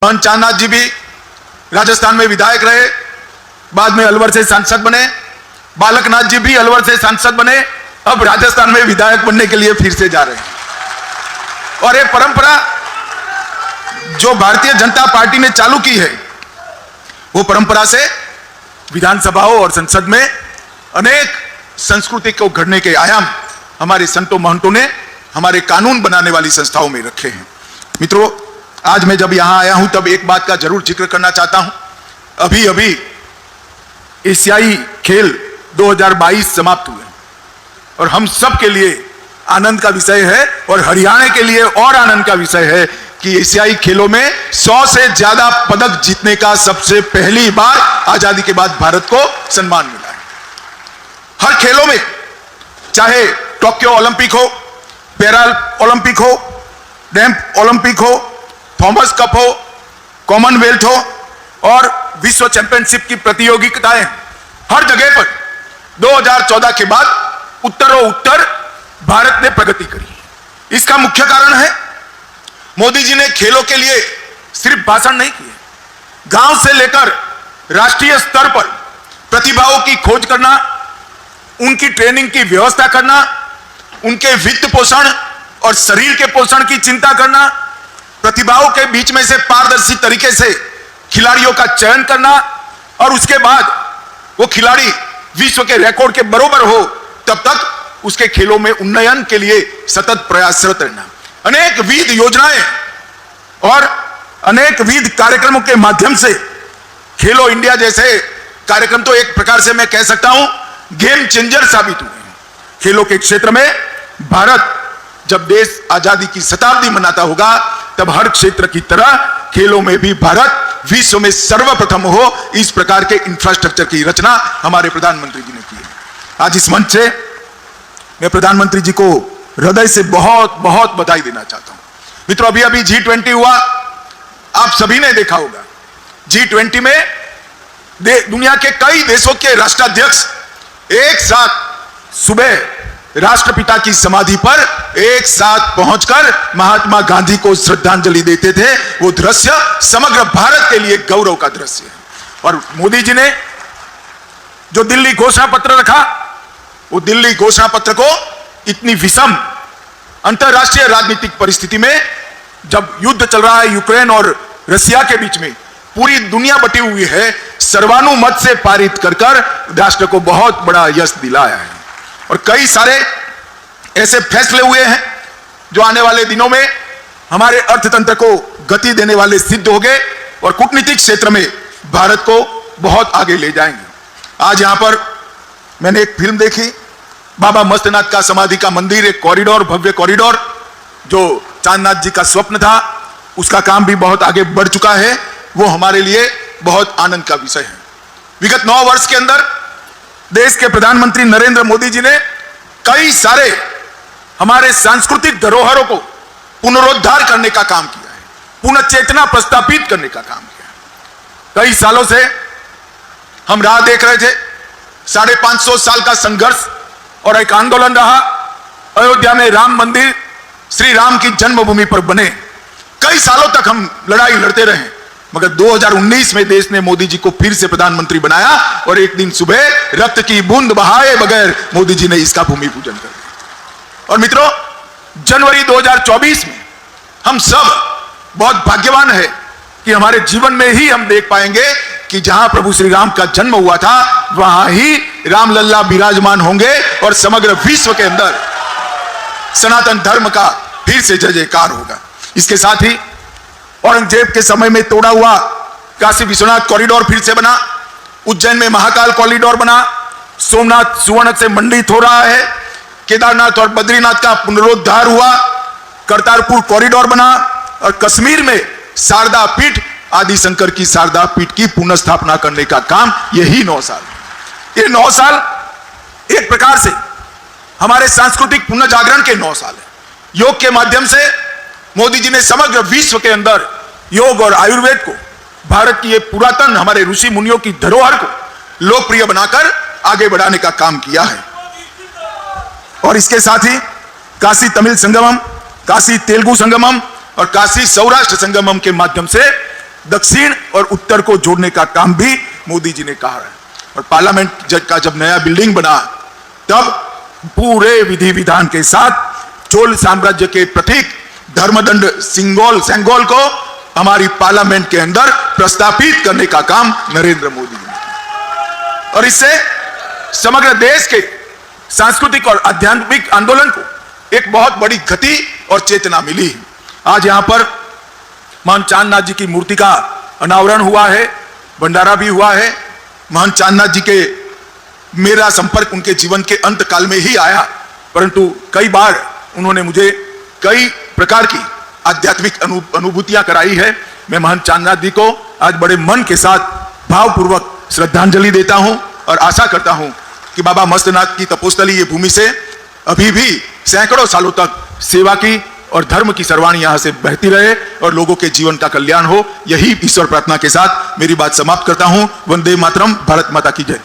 चांदनाथ जी भी राजस्थान में विधायक रहे, बाद में अलवर से सांसद बने। बालकनाथ जी भी अलवर से सांसद बने, अब राजस्थान में विधायक बनने के लिए फिर से जा रहे हैं। और ये परंपरा जो भारतीय जनता पार्टी ने चालू की है, वो परंपरा से विधानसभाओं और संसद में अनेक संस्कृति को गढ़ने के आयाम हमारे संतों महंतों ने हमारे कानून बनाने वाली संस्थाओं में रखे हैं। मित्रों, आज मैं जब यहां आया हूं तब एक बात का जरूर जिक्र करना चाहता हूं। अभी अभी एशियाई खेल 2022 समाप्त हुए और हम सब के लिए आनंद का विषय है और हरियाणा के लिए और आनंद का विषय है कि एशियाई खेलों में 100 से ज्यादा पदक जीतने का सबसे पहली बार आजादी के बाद भारत को सम्मान मिला है। हर खेलों में, चाहे टोक्यो ओलंपिक हो, पैरा ओलंपिक हो, डैम्प ओलंपिक हो, थॉमस कप हो, कॉमनवेल्थ हो और विश्व चैंपियनशिप की प्रतियोगिताएं, हर जगह पर 2014 के बाद उत्तरोत्तर भारत ने प्रगति करी। इसका मुख्य कारण है मोदी जी ने खेलों के लिए सिर्फ भाषण नहीं किए, गांव से लेकर राष्ट्रीय स्तर पर प्रतिभाओं की खोज करना, उनकी ट्रेनिंग की व्यवस्था करना, उनके वित्त पोषण और शरीर के पोषण की चिंता करना, प्रतिभाओं के बीच में से पारदर्शी तरीके से खिलाड़ियों का चयन करना और उसके बाद वो खिलाड़ी विश्व के रिकॉर्ड के बराबर हो तब तक उसके खेलों में उन्नयन के लिए सतत प्रयासरत रहना। अनेक विविध योजनाएं और अनेक विविध कार्यक्रमों के माध्यम से खेलो इंडिया जैसे कार्यक्रम तो एक प्रकार से मैं कह सकता हूं गेम चेंजर साबित हुए हैं। खेलों के क्षेत्र में भारत जब देश आजादी की शताब्दी मनाता होगा तब हर क्षेत्र की तरह खेलों में भी भारत विश्व में सर्वप्रथम हो, इस प्रकार के इंफ्रास्ट्रक्चर की रचना हमारे प्रधानमंत्री जी ने की है। आज इस मंच से मैं प्रधानमंत्री जी को हृदय से बहुत बहुत बधाई देना चाहता हूं। मित्रों, अभी अभी G20 हुआ, आप सभी ने देखा होगा। G20 में दुनिया के कई देशों के राष्ट्राध्यक्ष एक साथ सुबह राष्ट्रपिता की समाधि पर एक साथ पहुंचकर महात्मा गांधी को श्रद्धांजलि देते थे। वो दृश्य समग्र भारत के लिए गौरव का दृश्य है। और मोदी जी ने जो दिल्ली घोषणा पत्र रखा, वो दिल्ली घोषणा पत्र को इतनी विषम अंतरराष्ट्रीय राजनीतिक परिस्थिति में, जब युद्ध चल रहा है यूक्रेन और रशिया के बीच में, पूरी दुनिया बटी हुई है, सर्वानुमत से पारित कर राष्ट्र को बहुत बड़ा यश दिलाया है। और कई सारे ऐसे फैसले हुए हैं जो आने वाले दिनों में हमारे अर्थतंत्र को गति देने वाले सिद्ध हो गए और कूटनीतिक क्षेत्र में भारत को बहुत आगे ले जाएंगे। आज यहां पर मैंने एक फिल्म देखी, बाबा मस्तनाथ का समाधि का मंदिर, एक कॉरिडोर, भव्य कॉरिडोर जो चांदनाथ जी का स्वप्न था, उसका काम भी बहुत आगे बढ़ चुका है। वो हमारे लिए बहुत आनंद का विषय है। विगत 9 वर्ष के अंदर देश के प्रधानमंत्री नरेंद्र मोदी जी ने कई सारे हमारे सांस्कृतिक धरोहरों को पुनरुद्धार करने का काम किया है, पुनः चेतना प्रस्थापित करने का काम किया है। कई सालों से हम राह देख रहे थे, 550 साल का संघर्ष और एक आंदोलन रहा। अयोध्या में राम मंदिर श्री राम की जन्मभूमि पर बने। कई सालों तक हम लड़ाई लड़ते रहे, मगर 2019 में देश ने मोदी जी को फिर से प्रधानमंत्री बनाया और एक दिन सुबह रक्त की बूंद बहाए बगैर मोदी जी ने इसका भूमि पूजन कर दिया। और मित्रों, जनवरी 2024 में हम सब बहुत भाग्यवान है कि हमारे जीवन में ही हम देख पाएंगे कि जहां प्रभु श्री राम का जन्म हुआ था वहां ही रामलल्ला विराजमान होंगे और समग्र विश्व के अंदर सनातन धर्म का फिर से जय जयकार होगा। इसके साथ ही औरंगजेब के समय में तोड़ा हुआ काशी विश्वनाथ कॉरिडोर फिर से बना, उज्जैन में महाकाल कॉरिडोर बना, सोमनाथ सुवर्ण से मंडित हो रहा है, केदारनाथ और बद्रीनाथ का पुनरुद्धार हुआ, करतारपुर कॉरिडोर बना और कश्मीर में शारदा पीठ, आदि शंकर की शारदा पीठ की पुनर्स्थापना करने का काम यही 9 साल। ये 9 साल एक प्रकार से हमारे सांस्कृतिक पुनर्जागरण के 9 साल है। योग के माध्यम से मोदी जी ने समग्र विश्व के अंदर योग और आयुर्वेद को, भारत की ये पुरातन हमारे ऋषि मुनियों की धरोहर को लोकप्रिय बनाकर आगे बढ़ाने का काम किया है। और इसके साथ ही काशी तमिल संगमम, काशी तेलुगु संगमम और काशी सौराष्ट्र संगमम के माध्यम से दक्षिण और उत्तर को जोड़ने का काम भी मोदी जी ने कहा है। और पार्लियामेंट का जब नया बिल्डिंग बना तब पूरे विधि विधान के साथ चोल साम्राज्य के प्रतीक धर्मदंड सेंगोल को हमारी पार्लियामेंट के अंदर प्रस्तापित करने का काम नरेंद्र मोदी जी ने किया। और इससे समग्र देश के सांस्कृतिक और आध्यात्मिक आंदोलन को एक बहुत बड़ी गति और चेतना मिली। आज यहां पर महंत चांदनाथ जी की मूर्ति का अनावरण हुआ है, भंडारा भी हुआ है। महंत चांदनाथ जी के मेरा संपर्क उनके जीवन के अंत काल में ही आया, परंतु कई बार उन्होंने मुझे कई प्रकार की आध्यात्मिक अनुभूतियां कराई है। मैं महंत चांदनाथ जी को आज बड़े मन के साथ भावपूर्वक श्रद्धांजलि देता हूं और आशा करता हूं कि बाबा मस्तनाथ की तपोस्थली ये भूमि से अभी भी सैकड़ों सालों तक सेवा की और धर्म की सर्वाणी यहां से बहती रहे और लोगों के जीवन का कल्याण हो। यही ईश्वर प्रार्थना के साथ मेरी बात समाप्त करता हूं। वंदे मातरम। भारत माता की जय।